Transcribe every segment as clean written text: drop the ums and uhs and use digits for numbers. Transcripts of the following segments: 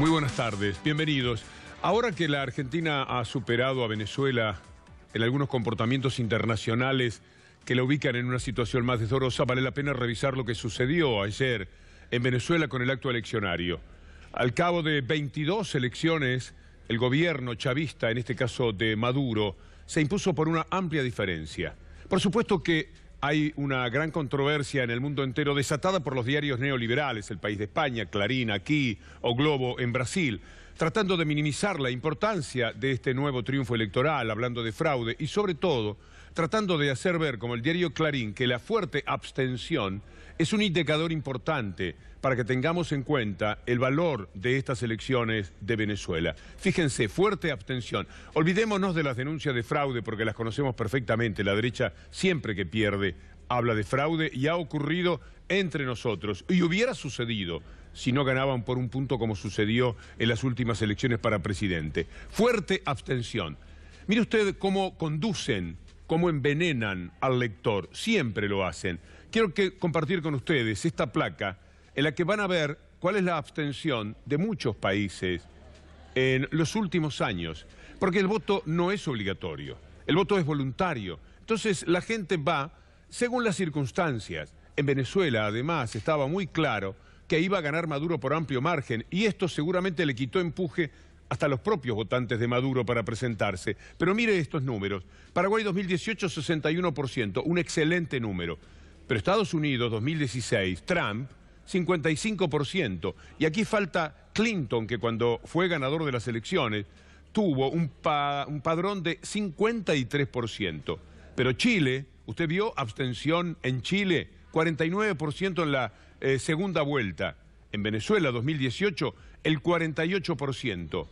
Muy buenas tardes, bienvenidos. Ahora que la Argentina ha superado a Venezuela en algunos comportamientos internacionales que la ubican en una situación más desdorosa, vale la pena revisar lo que sucedió ayer en Venezuela con el acto eleccionario. Al cabo de 22 elecciones, el gobierno chavista, en este caso de Maduro, se impuso por una amplia diferencia. Por supuesto que hay una gran controversia en el mundo entero desatada por los diarios neoliberales, El País de España, Clarín aquí o Globo en Brasil, tratando de minimizar la importancia de este nuevo triunfo electoral, hablando de fraude y sobre todo tratando de hacer ver, como el diario Clarín, que la fuerte abstención es un indicador importante para que tengamos en cuenta el valor de estas elecciones de Venezuela. Fíjense, fuerte abstención. Olvidémonos de las denuncias de fraude porque las conocemos perfectamente. La derecha siempre que pierde habla de fraude y ha ocurrido entre nosotros. Y hubiera sucedido si no ganaban por un punto como sucedió en las últimas elecciones para presidente. Fuerte abstención. Mire usted cómo conducen, cómo envenenan al lector. Siempre lo hacen. Quiero compartir con ustedes esta placa en la que van a ver cuál es la abstención de muchos países en los últimos años, porque el voto no es obligatorio, el voto es voluntario. Entonces la gente va según las circunstancias. En Venezuela, además, estaba muy claro que iba a ganar Maduro por amplio margen, y esto seguramente le quitó empuje hasta a los propios votantes de Maduro para presentarse. Pero mire estos números. Paraguay 2018, 61%, un excelente número. Pero Estados Unidos 2016, Trump, 55%. Y aquí falta Clinton, que cuando fue ganador de las elecciones tuvo un padrón de 53%. Pero Chile, usted vio abstención en Chile, 49% en la segunda vuelta. En Venezuela 2018, el 48%.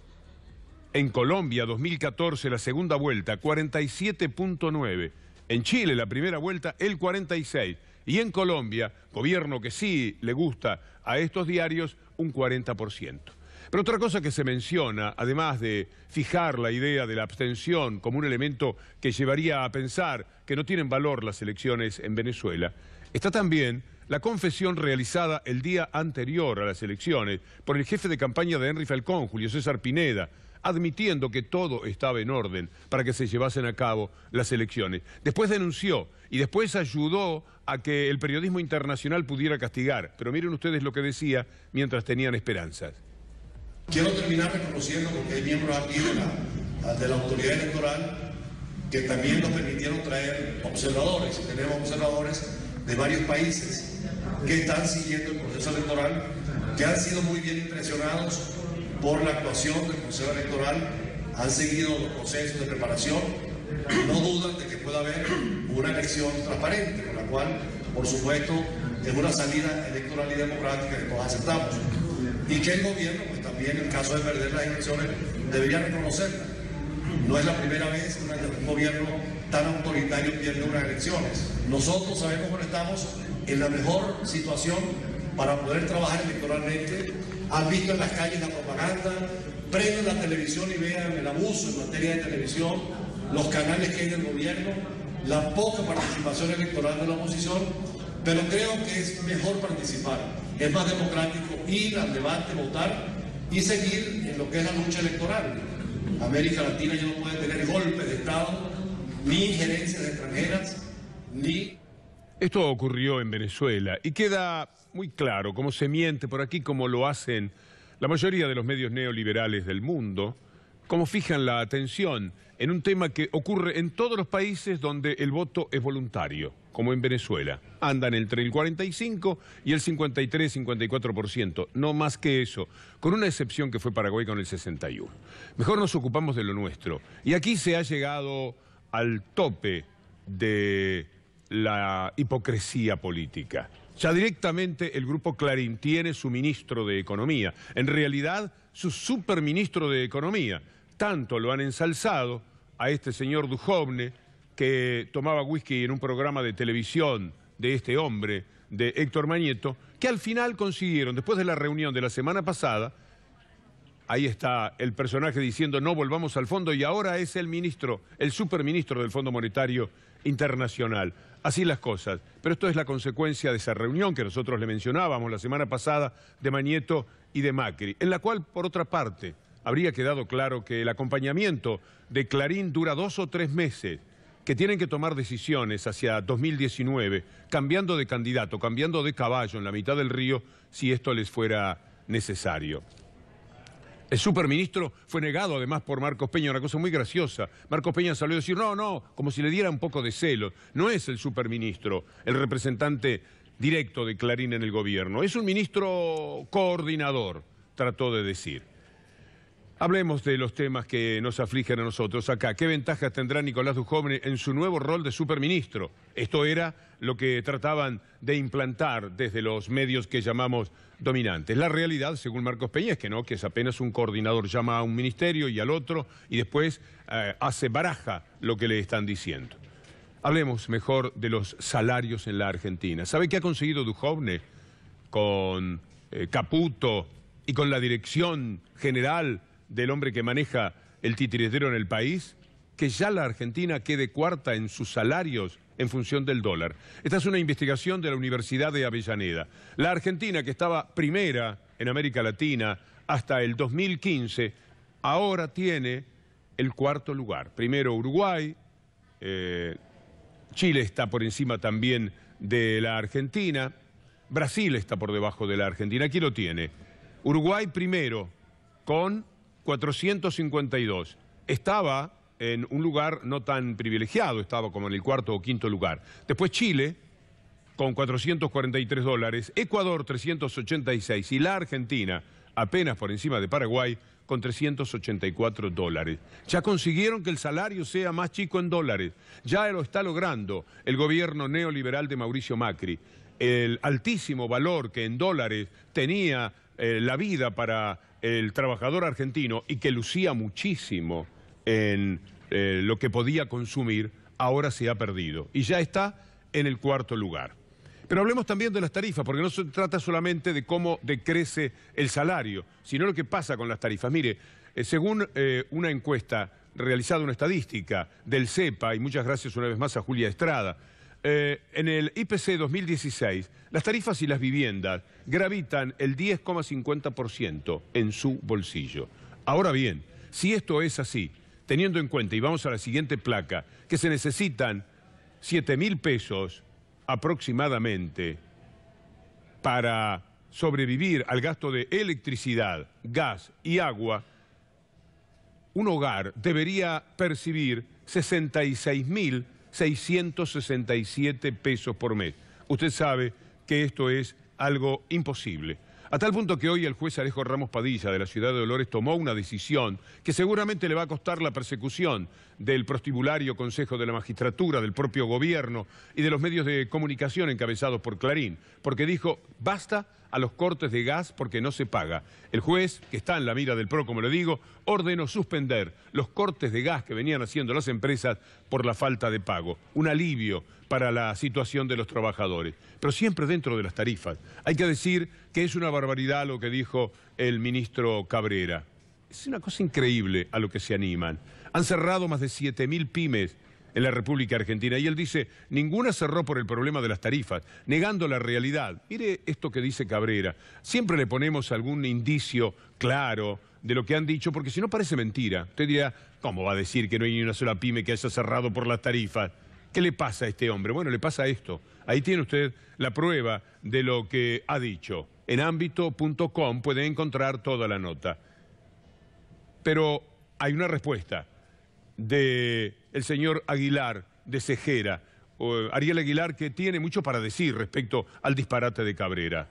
En Colombia 2014, la segunda vuelta, 47.9%. En Chile, la primera vuelta, el 46%. Y en Colombia, gobierno que sí le gusta a estos diarios, un 40%. Pero otra cosa que se menciona, además de fijar la idea de la abstención como un elemento que llevaría a pensar que no tienen valor las elecciones en Venezuela, está también la confesión realizada el día anterior a las elecciones por el jefe de campaña de Henry Falcón, Julio César Pineda, admitiendo que todo estaba en orden para que se llevasen a cabo las elecciones. Después denunció y después ayudó a que el periodismo internacional pudiera castigar. Pero miren ustedes lo que decía mientras tenían esperanzas. Quiero terminar reconociendo, porque hay miembros aquí de la autoridad electoral que también nos permitieron traer observadores, y tenemos observadores de varios países que están siguiendo el proceso electoral, que han sido muy bien impresionados por la actuación del Consejo Electoral, han seguido los procesos de preparación, no dudan de que pueda haber una elección transparente, con la cual, por supuesto, es una salida electoral y democrática que todos aceptamos. Y que el gobierno, pues también en caso de perder las elecciones, debería reconocerla. No es la primera vez que un gobierno tan autoritario pierde unas elecciones. Nosotros sabemos que estamos en la mejor situación para poder trabajar electoralmente. Han visto en las calles la propaganda, prenden la televisión y vean el abuso en materia de televisión, los canales que hay del gobierno, la poca participación electoral de la oposición, pero creo que es mejor participar, es más democrático ir al debate, votar y seguir en lo que es la lucha electoral. América Latina ya no puede tener golpes de Estado, ni injerencias extranjeras, ni... Esto ocurrió en Venezuela y queda muy claro cómo se miente por aquí, como lo hacen la mayoría de los medios neoliberales del mundo, cómo fijan la atención en un tema que ocurre en todos los países donde el voto es voluntario, como en Venezuela. Andan entre el 45 y el 53-54%, no más que eso, con una excepción que fue Paraguay con el 61%. Mejor nos ocupamos de lo nuestro. Y aquí se ha llegado al tope de la hipocresía política. Ya directamente el grupo Clarín tiene su ministro de Economía, en realidad su superministro de Economía. Tanto lo han ensalzado a este señor Duhovne, que tomaba whisky en un programa de televisión de este hombre, de Héctor Mañeto, que al final consiguieron, después de la reunión de la semana pasada, ahí está el personaje diciendo no volvamos al fondo, y ahora es el ministro, el superministro del Fondo Monetario Internacional. Así las cosas. Pero esto es la consecuencia de esa reunión que nosotros le mencionábamos la semana pasada de Mañeto y de Macri, en la cual, por otra parte, habría quedado claro que el acompañamiento de Clarín dura 2 o 3 meses, que tienen que tomar decisiones hacia 2019, cambiando de candidato, cambiando de caballo en la mitad del río, si esto les fuera necesario. El superministro fue negado además por Marcos Peña, una cosa muy graciosa. Marcos Peña salió a decir, no, como si le diera un poco de celo. No es el superministro, el representante directo de Clarín en el gobierno. Es un ministro coordinador, trató de decir. Hablemos de los temas que nos afligen a nosotros acá. ¿Qué ventajas tendrá Nicolás Dujovne en su nuevo rol de superministro? Esto era lo que trataban de implantar desde los medios que llamamos dominantes. La realidad, según Marcos Peña, es que no, que es apenas un coordinador, llama a un ministerio y al otro y después baraja lo que le están diciendo. Hablemos mejor de los salarios en la Argentina. ¿Sabe qué ha conseguido Dujovne con Caputo y con la dirección general del hombre que maneja el titiritero en el país? Que ya la Argentina quede cuarta en sus salarios en función del dólar. Esta es una investigación de la Universidad de Avellaneda. La Argentina, que estaba primera en América Latina hasta el 2015, ahora tiene el 4.º lugar. Primero Uruguay, Chile está por encima también de la Argentina, Brasil está por debajo de la Argentina. Aquí lo tiene. Uruguay primero, con 452. Estaba en un lugar no tan privilegiado, estaba como en el 4.º o 5.º lugar. Después Chile, con $443, Ecuador 386 y la Argentina, apenas por encima de Paraguay, con $384. Ya consiguieron que el salario sea más chico en dólares, ya lo está logrando el gobierno neoliberal de Mauricio Macri. El altísimo valor que en dólares tenía la vida para el trabajador argentino y que lucía muchísimo en lo que podía consumir, ahora se ha perdido y ya está en el 4.º lugar. Pero hablemos también de las tarifas, porque no se trata solamente de cómo decrece el salario, sino lo que pasa con las tarifas. Mire, según una encuesta realizada, una estadística del CEPA, y muchas gracias una vez más a Julia Estrada, en el IPC 2016, las tarifas y las viviendas gravitan el 10,50% en su bolsillo. Ahora bien, si esto es así, teniendo en cuenta, y vamos a la siguiente placa, que se necesitan 7.000 pesos aproximadamente para sobrevivir al gasto de electricidad, gas y agua, un hogar debería percibir 66.667 pesos por mes. Usted sabe que esto es algo imposible. A tal punto que hoy el juez Alejo Ramos Padilla de la ciudad de Dolores tomó una decisión que seguramente le va a costar la persecución del prostibulario Consejo de la Magistratura, del propio gobierno y de los medios de comunicación encabezados por Clarín, porque dijo, basta a los cortes de gas porque no se paga. El juez, que está en la mira del PRO, como le digo, ordenó suspender los cortes de gas que venían haciendo las empresas por la falta de pago. Un alivio para la situación de los trabajadores, pero siempre dentro de las tarifas. Hay que decir que es una barbaridad lo que dijo el ministro Cabrera. Es una cosa increíble a lo que se animan. Han cerrado más de 7.000 pymes en la República Argentina y él dice, ninguna cerró por el problema de las tarifas, negando la realidad. Mire esto que dice Cabrera. Siempre le ponemos algún indicio claro de lo que han dicho, porque si no parece mentira. Usted dirá, ¿cómo va a decir que no hay ni una sola pyme que haya cerrado por las tarifas? ¿Qué le pasa a este hombre? Bueno, le pasa esto. Ahí tiene usted la prueba de lo que ha dicho. En ámbito.com puede encontrar toda la nota. Pero hay una respuesta del señor Aguilar de Cejera, Ariel Aguilar, que tiene mucho para decir respecto al disparate de Cabrera.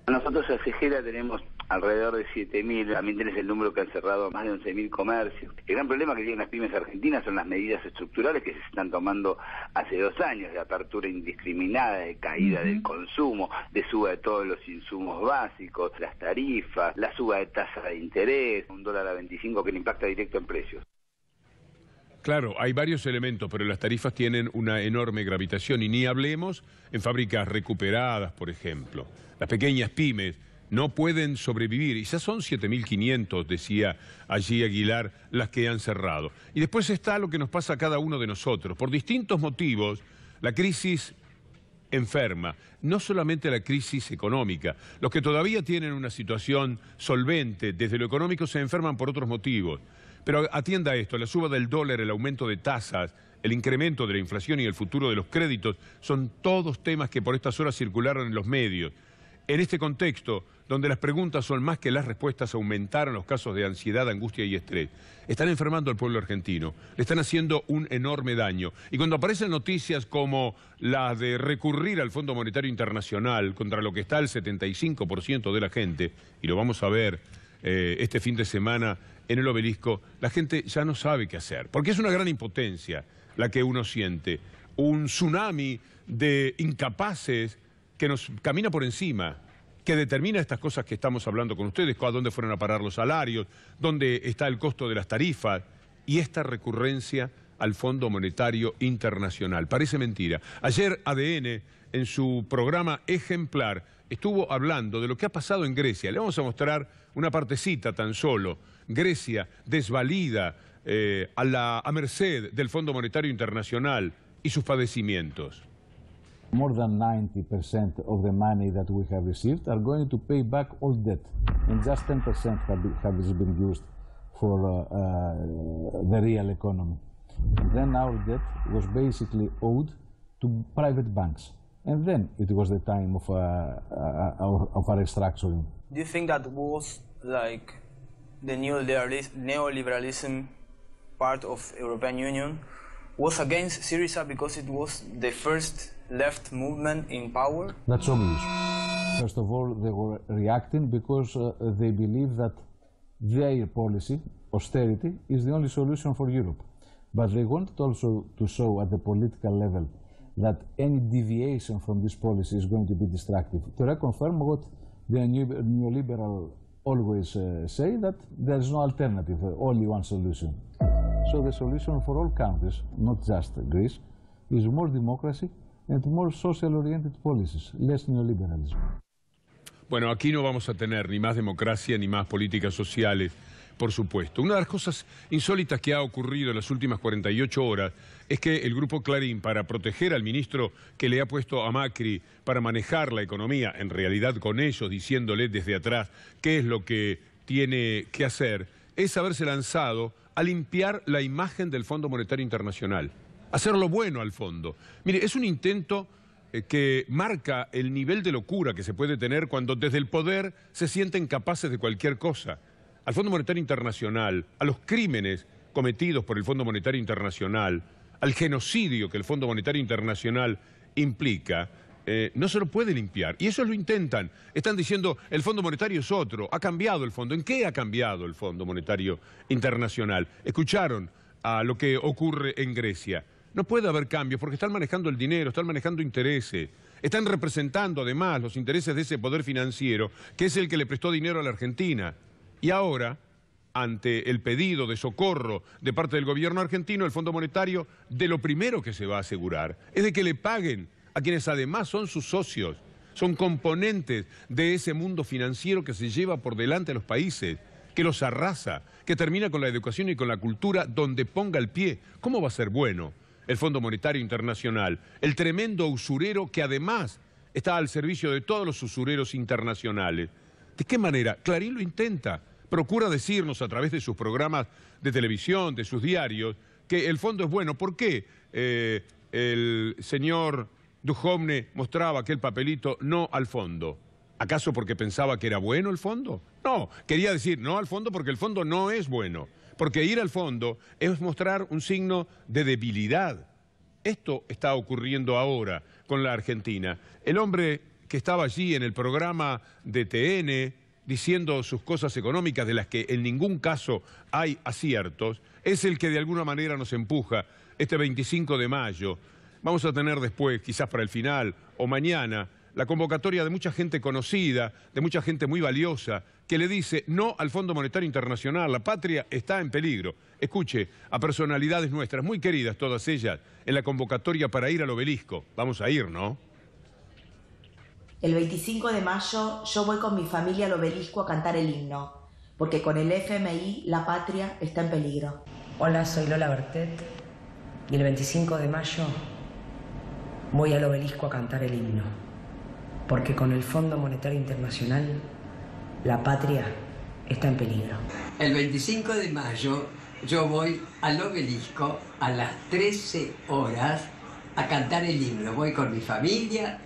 Nosotros a Cejera tenemos alrededor de 7.000, también tenés el número que han cerrado más de 11.000 comercios. El gran problema que tienen las pymes argentinas son las medidas estructurales que se están tomando hace 2 años, de apertura indiscriminada, de caída del consumo, de suba de todos los insumos básicos, las tarifas, la suba de tasa de interés, $1.25 que le impacta directo en precios. Claro, hay varios elementos, pero las tarifas tienen una enorme gravitación y ni hablemos en fábricas recuperadas, por ejemplo. Las pequeñas pymes no pueden sobrevivir y ya son 7.500, decía allí Aguilar, las que han cerrado. Y después está lo que nos pasa a cada uno de nosotros. Por distintos motivos, la crisis enferma. No solamente la crisis económica. Los que todavía tienen una situación solvente desde lo económico se enferman por otros motivos. Pero atienda esto, la suba del dólar, el aumento de tasas, el incremento de la inflación y el futuro de los créditos son todos temas que por estas horas circularon en los medios. En este contexto, donde las preguntas son más que las respuestas, aumentaron los casos de ansiedad, angustia y estrés. Están enfermando al pueblo argentino, le están haciendo un enorme daño. Y cuando aparecen noticias como la de recurrir al Fondo Monetario Internacional, contra lo que está el 75% de la gente, y lo vamos a ver este fin de semana en el Obelisco, la gente ya no sabe qué hacer, porque es una gran impotencia la que uno siente, un tsunami de incapaces que nos camina por encima, que determina estas cosas que estamos hablando con ustedes, a dónde fueron a parar los salarios, dónde está el costo de las tarifas, y esta recurrencia al Fondo Monetario Internacional. Parece mentira. Ayer ADN, en su programa Ejemplar, estuvo hablando de lo que ha pasado en Grecia. Le vamos a mostrar una partecita tan solo. Grecia desvalida a merced del Fondo Monetario Internacional y sus padecimientos. More than 90% of the money that we have received are going to pay back all debt, and just 10% has been used for the real economy. And then our debt was basically owed to private banks, and then it was the time of a restructuring. Do you think that was like the neoliberalism part of European Union was against Syriza because it was the first left movement in power? That's obvious. First of all, they were reacting because they believe that their policy, austerity, is the only solution for Europe. But they wanted also to show at the political level that any deviation from this policy is going to be destructive. To reconfirm what the neoliberal always say, that there is no alternative, only one solution. So the solution for all countries, not just Greece, is more democracy and more social-oriented policies, less neoliberalism. Bueno, aquí no vamos a tener ni más democracia ni más políticas sociales, por supuesto. Una de las cosas insólitas que ha ocurrido en las últimas 48 horas es que el Grupo Clarín, para proteger al ministro que le ha puesto a Macri para manejar la economía, en realidad con ellos, diciéndole desde atrás qué es lo que tiene que hacer, es haberse lanzado a limpiar la imagen del Fondo Monetario Internacional, hacerlo bueno al fondo. Mire, es un intento que marca el nivel de locura que se puede tener cuando desde el poder se sienten capaces de cualquier cosa. Al Fondo Monetario Internacional, a los crímenes cometidos por el Fondo Monetario Internacional, al genocidio que el Fondo Monetario Internacional implica, no se lo puede limpiar. Y eso lo intentan. Están diciendo, el Fondo Monetario es otro, ha cambiado el fondo. ¿En qué ha cambiado el Fondo Monetario Internacional? Escucharon a lo que ocurre en Grecia. No puede haber cambios porque están manejando el dinero, están manejando intereses. Están representando además los intereses de ese poder financiero que es el que le prestó dinero a la Argentina. Y ahora, ante el pedido de socorro de parte del gobierno argentino, el Fondo Monetario, de lo primero que se va a asegurar es de que le paguen a quienes además son sus socios, son componentes de ese mundo financiero que se lleva por delante a los países, que los arrasa, que termina con la educación y con la cultura donde ponga el pie. ¿Cómo va a ser bueno el Fondo Monetario Internacional? El tremendo usurero que además está al servicio de todos los usureros internacionales. ¿De qué manera? Clarín lo intenta. Procura decirnos a través de sus programas de televisión, de sus diarios, que el fondo es bueno. ¿Por qué el señor Duhovne mostraba aquel papelito no al fondo? ¿Acaso porque pensaba que era bueno el fondo? No, quería decir no al fondo porque el fondo no es bueno. Porque ir al fondo es mostrar un signo de debilidad. Esto está ocurriendo ahora con la Argentina. El hombre que estaba allí en el programa de TN, diciendo sus cosas económicas de las que en ningún caso hay aciertos, es el que de alguna manera nos empuja este 25 de mayo. Vamos a tener después, quizás para el final o mañana, la convocatoria de mucha gente conocida, de mucha gente muy valiosa, que le dice no al Fondo Monetario Internacional, la patria está en peligro. Escuche a personalidades nuestras, muy queridas todas ellas, en la convocatoria para ir al Obelisco. Vamos a ir, ¿no? El 25 de mayo yo voy con mi familia al Obelisco a cantar el himno, porque con el FMI la patria está en peligro. Hola, soy Lola Bertet y el 25 de mayo voy al obelisco a cantar el himno, porque con el Fondo Monetario Internacional la patria está en peligro. El 25 de mayo yo voy al obelisco a las 13 horas a cantar el himno. Voy con mi familia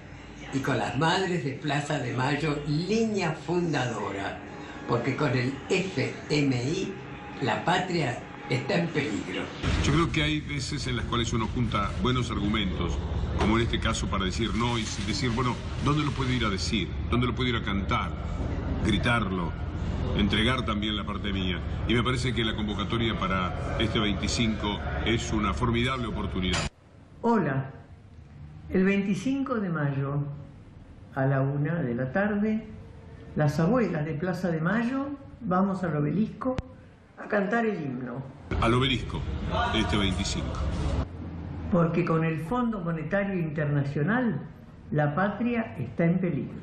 y con las madres de Plaza de Mayo, línea fundadora, porque con el FMI la patria está en peligro. Yo creo que hay veces en las cuales uno junta buenos argumentos, como en este caso para decir no y decir, bueno, ¿dónde lo puedo ir a decir? ¿Dónde lo puedo ir a cantar? Gritarlo, entregar también la parte mía. Y me parece que la convocatoria para este 25 es una formidable oportunidad. Hola, el 25 de mayo a la 1 de la tarde, las abuelas de Plaza de Mayo vamos al obelisco a cantar el himno. Al obelisco, este 25. Porque con el Fondo Monetario Internacional la patria está en peligro.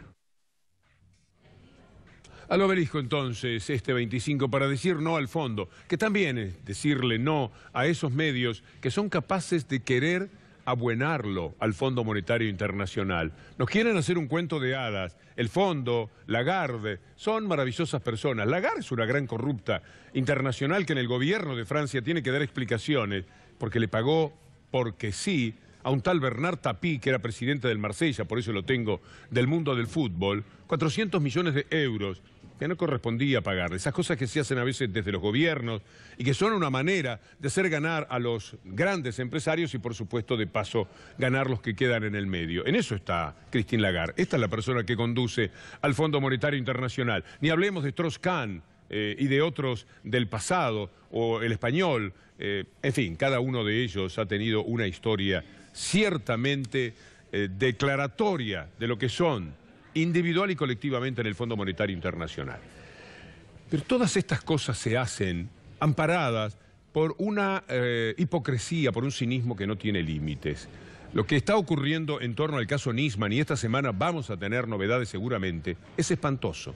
Al obelisco entonces, este 25, para decir no al fondo, que también es decirle no a esos medios que son capaces de querer abuenarlo al Fondo Monetario Internacional. Nos quieren hacer un cuento de hadas. El Fondo, Lagarde, son maravillosas personas. Lagarde es una gran corrupta internacional que en el gobierno de Francia tiene que dar explicaciones porque le pagó, porque sí, a un tal Bernard Tapie, que era presidente del Marsella, por eso lo tengo, del mundo del fútbol, 400 millones de euros, que no correspondía pagarle. Esas cosas que se hacen a veces desde los gobiernos y que son una manera de hacer ganar a los grandes empresarios y, por supuesto, de paso, ganar los que quedan en el medio. En eso está Christine Lagarde. Esta es la persona que conduce al Fondo Monetario Internacional. Ni hablemos de Strauss-Kahn y de otros del pasado, o el español. En fin, cada uno de ellos ha tenido una historia ciertamente declaratoria de lo que son individual y colectivamente en el Fondo Monetario Internacional. Pero todas estas cosas se hacen amparadas por una hipocresía, por un cinismo que no tiene límites. Lo que está ocurriendo en torno al caso Nisman, y esta semana vamos a tener novedades seguramente, es espantoso.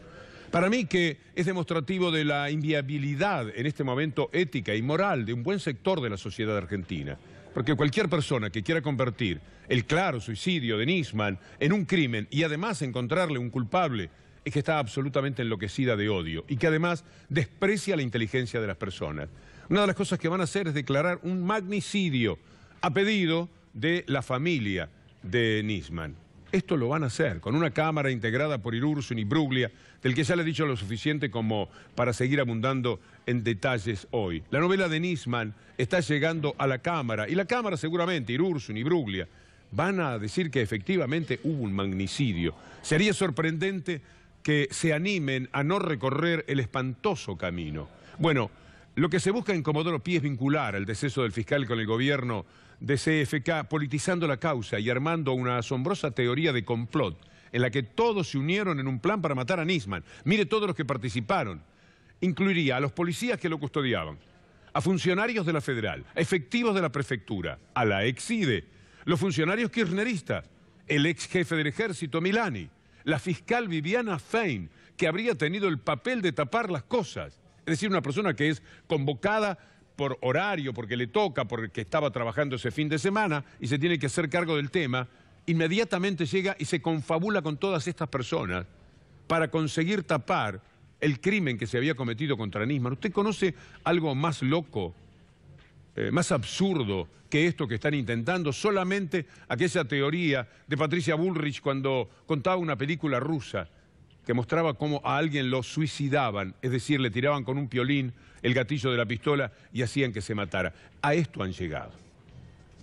Para mí que es demostrativo de la inviabilidad en este momento ética y moral de un buen sector de la sociedad argentina. Porque cualquier persona que quiera convertir el claro suicidio de Nisman en un crimen y además encontrarle un culpable es que está absolutamente enloquecida de odio y que además desprecia la inteligencia de las personas. Una de las cosas que van a hacer es declarar un magnicidio a pedido de la familia de Nisman. Esto lo van a hacer con una cámara integrada por Irursun y Bruglia, del que ya le he dicho lo suficiente como para seguir abundando en detalles hoy. La novela de Nisman está llegando a la Cámara, y la Cámara seguramente, Irursun y Bruglia, van a decir que efectivamente hubo un magnicidio. Sería sorprendente que se animen a no recorrer el espantoso camino. Bueno, lo que se busca en Comodoro Pi es vincular el deceso del fiscal con el gobierno de CFK, politizando la causa y armando una asombrosa teoría de complot en la que todos se unieron en un plan para matar a Nisman. Mire todos los que participaron. Incluiría a los policías que lo custodiaban, a funcionarios de la Federal, a efectivos de la Prefectura, a la ex-IDE, los funcionarios kirchneristas, el ex jefe del ejército Milani, la fiscal Viviana Fein, que habría tenido el papel de tapar las cosas. Es decir, una persona que es convocada por horario, porque le toca, porque estaba trabajando ese fin de semana y se tiene que hacer cargo del tema, inmediatamente llega y se confabula con todas estas personas para conseguir tapar el crimen que se había cometido contra Nisman. ¿Usted conoce algo más loco, más absurdo que esto que están intentando? Solamente aquella teoría de Patricia Bullrich cuando contaba una película rusa que mostraba cómo a alguien lo suicidaban, es decir, le tiraban con un piolín el gatillo de la pistola y hacían que se matara. A esto han llegado.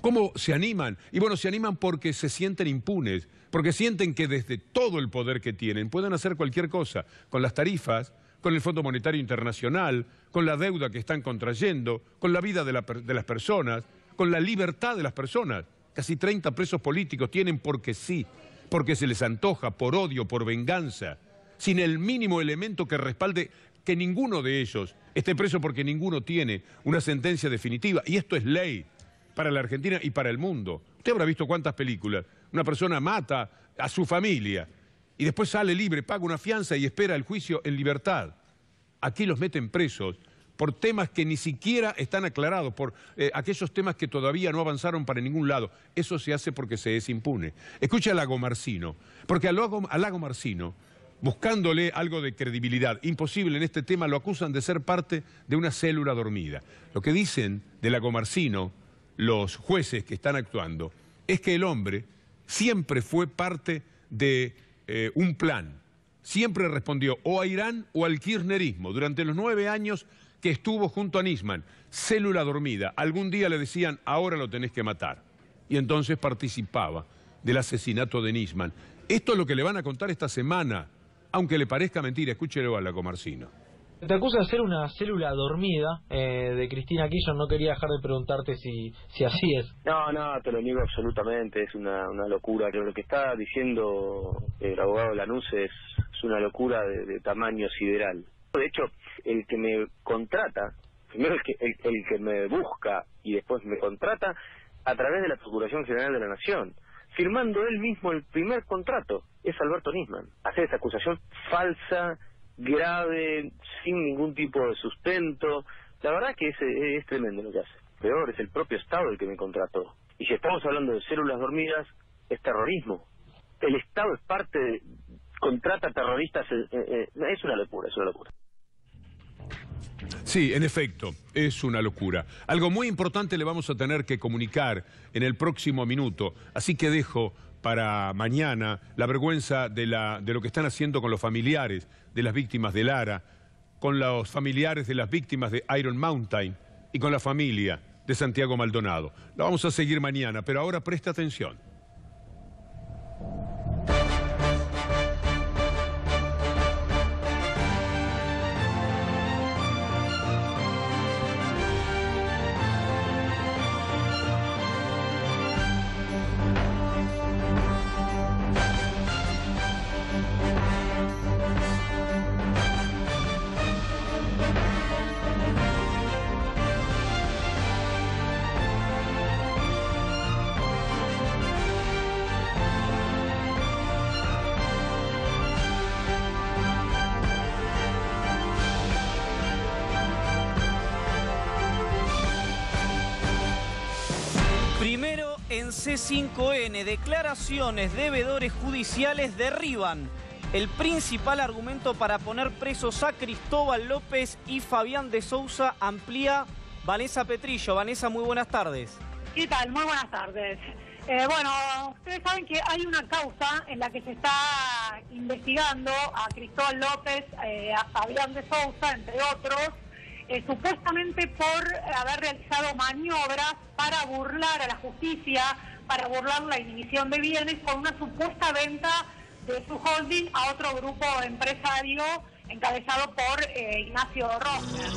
¿Cómo se animan? Y bueno, se animan porque se sienten impunes, porque sienten que desde todo el poder que tienen pueden hacer cualquier cosa, con las tarifas, con el Fondo Monetario Internacional, con la deuda que están contrayendo, con la vida de las personas, con la libertad de las personas. Casi 30 presos políticos tienen porque sí, porque se les antoja, por odio, por venganza, sin el mínimo elemento que respalde que ninguno de ellos esté preso, porque ninguno tiene una sentencia definitiva. Y esto es ley para la Argentina y para el mundo. Usted habrá visto cuántas películas. Una persona mata a su familia y después sale libre, paga una fianza y espera el juicio en libertad. Aquí los meten presos por temas que ni siquiera están aclarados, por aquellos temas que todavía no avanzaron para ningún lado. Eso se hace porque se es impune. Escucha a Lago Marcino, porque a Lago Marcino, buscándole algo de credibilidad imposible en este tema, lo acusan de ser parte de una célula dormida. Lo que dicen de Lago Marcino los jueces que están actuando es que el hombre siempre fue parte de un plan. Siempre respondió o a Irán o al kirchnerismo durante los 9 años que estuvo junto a Nisman. Célula dormida. Algún día le decían, ahora lo tenés que matar. Y entonces participaba del asesinato de Nisman. Esto es lo que le van a contar esta semana, aunque le parezca mentira. Escúchelo a Lago Marcino. Te acusa de ser una célula dormida de Cristina Kirchner. No quería dejar de preguntarte si así es. No, te lo niego absolutamente. Es una locura. Lo que está diciendo el abogado Lanús es una locura de tamaño sideral. De hecho, el que me contrata, primero el que me busca y después me contrata a través de la Procuración General de la Nación, firmando él mismo el primer contrato, es Alberto Nisman. Hacer esa acusación falsa, grave, sin ningún tipo de sustento, la verdad que es tremendo lo que hace. Peor, es el propio Estado el que me contrató. Y si estamos hablando de células dormidas, es terrorismo. El Estado es parte de... contrata terroristas, es una locura, es una locura. Sí, en efecto, es una locura. Algo muy importante le vamos a tener que comunicar en el próximo minuto, así que dejo para mañana la vergüenza de lo que están haciendo con los familiares de las víctimas de Lara, con los familiares de las víctimas de Iron Mountain y con la familia de Santiago Maldonado. Lo vamos a seguir mañana, pero ahora presta atención. Primero, en C5N, declaraciones de veedores judiciales derriban el principal argumento para poner presos a Cristóbal López y Fabián de Sousa. Amplía Vanessa Petrillo. Vanessa, muy buenas tardes. ¿Qué tal? Muy buenas tardes. Bueno, ustedes saben que hay una causa en la que se está investigando a Cristóbal López, a Fabián de Sousa, entre otros, supuestamente por haber realizado maniobras para burlar a la justicia, para burlar la inhibición de bienes con una supuesta venta de su holding a otro grupo empresario encabezado por Ignacio Rosner.